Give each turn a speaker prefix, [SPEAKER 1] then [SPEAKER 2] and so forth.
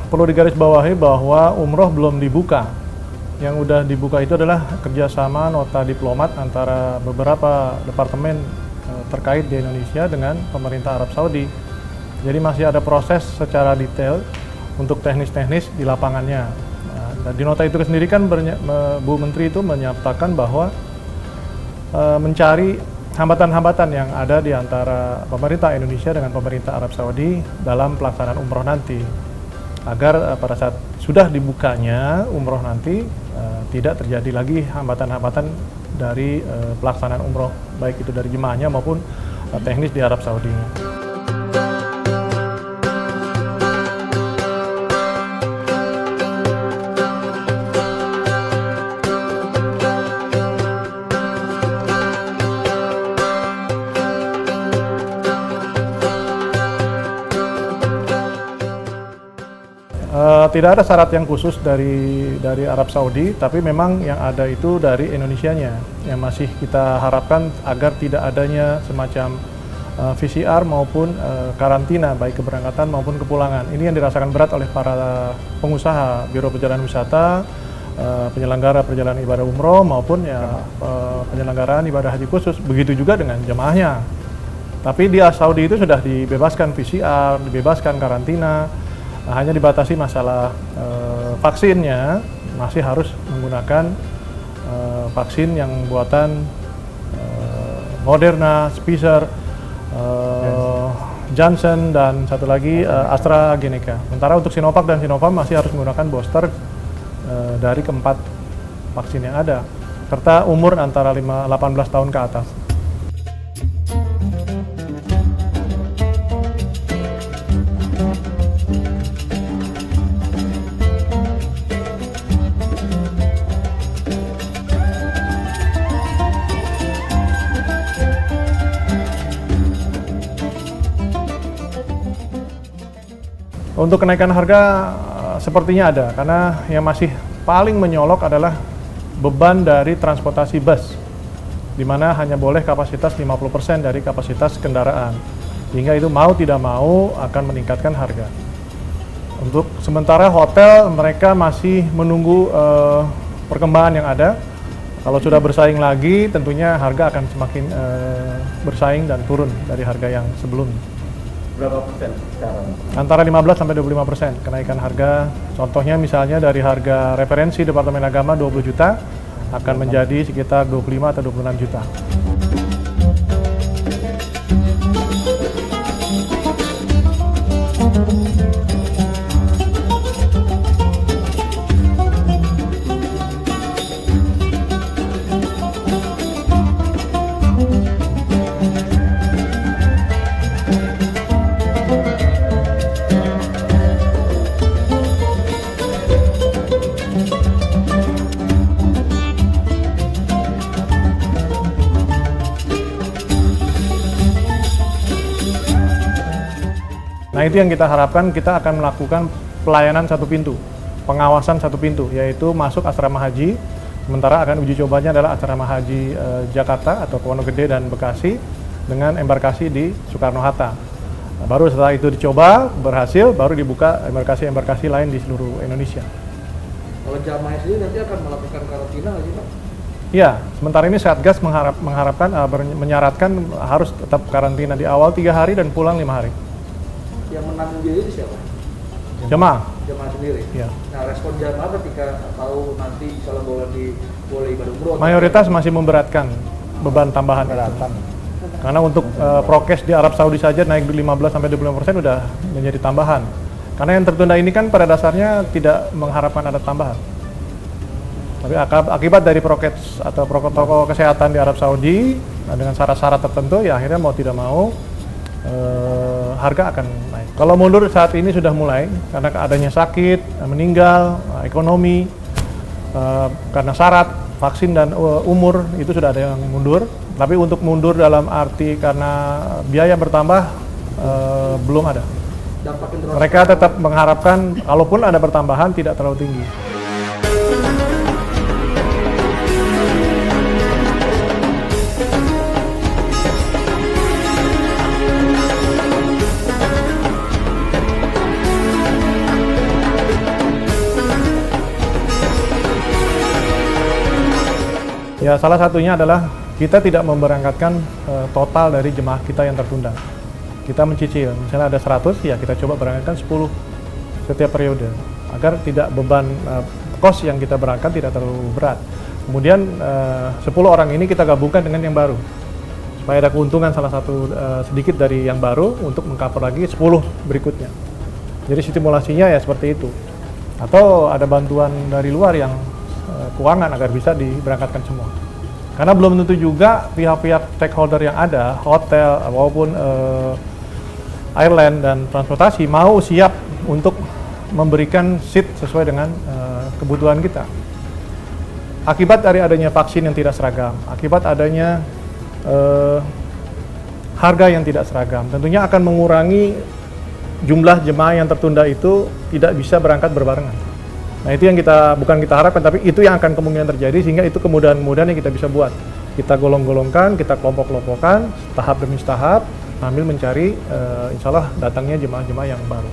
[SPEAKER 1] Perlu digarisbawahi bahwa umroh belum dibuka. Yang udah dibuka itu adalah kerjasama nota diplomat antara beberapa departemen terkait di Indonesia dengan pemerintah Arab Saudi. Jadi masih ada proses secara detail untuk teknis-teknis di lapangannya. Nah, di nota itu sendiri kan Bu Menteri itu menyatakan bahwa mencari hambatan-hambatan yang ada di antara pemerintah Indonesia dengan pemerintah Arab Saudi dalam pelaksanaan umroh nanti, agar pada saat sudah dibukanya umroh nanti tidak terjadi lagi hambatan-hambatan dari pelaksanaan umroh, baik itu dari jemaahnya maupun teknis di Arab Saudi. Tidak ada syarat yang khusus dari Arab Saudi, tapi memang yang ada itu dari Indonesianya, yang masih kita harapkan agar tidak adanya semacam PCR maupun karantina baik keberangkatan maupun kepulangan. Ini yang dirasakan berat oleh para pengusaha, biro perjalanan wisata, penyelenggara perjalanan ibadah umroh maupun penyelenggaraan ibadah haji khusus. Begitu juga dengan jemaahnya. Tapi di Saudi itu sudah dibebaskan PCR, dibebaskan karantina. Hanya dibatasi masalah vaksinnya, masih harus menggunakan vaksin yang buatan Moderna, Pfizer, Johnson, dan satu lagi AstraZeneca. Sementara untuk Sinovac dan Sinovac masih harus menggunakan booster dari keempat vaksin yang ada, serta umur antara 18 tahun ke atas. Untuk kenaikan harga sepertinya ada, karena yang masih paling menyolok adalah beban dari transportasi bus, di mana hanya boleh kapasitas 50% dari kapasitas kendaraan. Sehingga itu mau tidak mau akan meningkatkan harga. Untuk sementara hotel mereka masih menunggu perkembangan yang ada. Kalau sudah bersaing lagi, tentunya harga akan semakin bersaing dan turun dari harga yang sebelumnya.
[SPEAKER 2] Berapa persen sekarang?
[SPEAKER 1] Antara 15 sampai 25% kenaikan harga. Contohnya misalnya dari harga referensi Departemen Agama 20 juta akan menjadi sekitar 25 atau 26 juta. Nah, itu yang kita harapkan. Kita akan melakukan pelayanan satu pintu, pengawasan satu pintu, yaitu masuk asrama haji. Sementara akan uji cobanya adalah asrama haji Jakarta atau Pondok Gede dan Bekasi dengan embarkasi di Soekarno-Hatta. Nah, baru setelah itu dicoba, berhasil, baru dibuka embarkasi-embarkasi lain di seluruh Indonesia.
[SPEAKER 2] Kalau jamaah sendiri nanti akan melakukan karantina nggak sih, Pak?
[SPEAKER 1] Iya, sementara ini Satgas menyaratkan harus tetap karantina di awal 3 hari dan pulang 5 hari.
[SPEAKER 2] Yang menanggung biaya itu siapa?
[SPEAKER 1] Jemaah.
[SPEAKER 2] Jemaah sendiri?
[SPEAKER 1] Iya.
[SPEAKER 2] Nah, respon jamaah ketika tahu nanti kalau boleh ibadah umroh?
[SPEAKER 1] Mayoritas masih memberatkan beban tambahan. Karena untuk prokes di Arab Saudi saja naik 15-25% udah menjadi tambahan. Karena yang tertunda ini kan pada dasarnya tidak mengharapkan ada tambahan. Tapi akibat dari prokes atau protokol kesehatan di Arab Saudi dengan syarat-syarat tertentu, ya akhirnya mau tidak mau harga akan naik. Kalau mundur saat ini sudah mulai karena adanya sakit, meninggal, ekonomi, karena syarat vaksin dan umur itu sudah ada yang mundur. Tapi untuk mundur dalam arti karena biaya bertambah belum ada. Mereka tetap mengharapkan kalaupun ada pertambahan tidak terlalu tinggi. Ya, salah satunya adalah kita tidak memberangkatkan total dari jemaah kita yang tertunda. Kita mencicil, misalnya ada 100, ya kita coba berangkatkan 10 setiap periode, agar tidak beban kos yang kita berangkat tidak terlalu berat. Kemudian 10 orang ini kita gabungkan dengan yang baru, supaya ada keuntungan salah satu sedikit dari yang baru untuk mengcover lagi 10 berikutnya. Jadi stimulasinya ya seperti itu. Atau ada bantuan dari luar yang keuangan agar bisa diberangkatkan semua. Karena belum tentu juga pihak-pihak stakeholder yang ada, hotel maupun airline dan transportasi mau siap untuk memberikan seat sesuai dengan kebutuhan kita. Akibat dari adanya vaksin yang tidak seragam, akibat adanya harga yang tidak seragam, tentunya akan mengurangi jumlah jemaah yang tertunda itu tidak bisa berangkat berbarengan. Nah, itu yang bukan kita harapkan, tapi itu yang akan kemungkinan terjadi, sehingga itu kemudahan-kemudahan yang kita bisa buat. Kita golong-golongkan, kita kelompok-kelompokkan, tahap demi tahap, sambil mencari insya Allah datangnya jemaah-jemaah yang baru.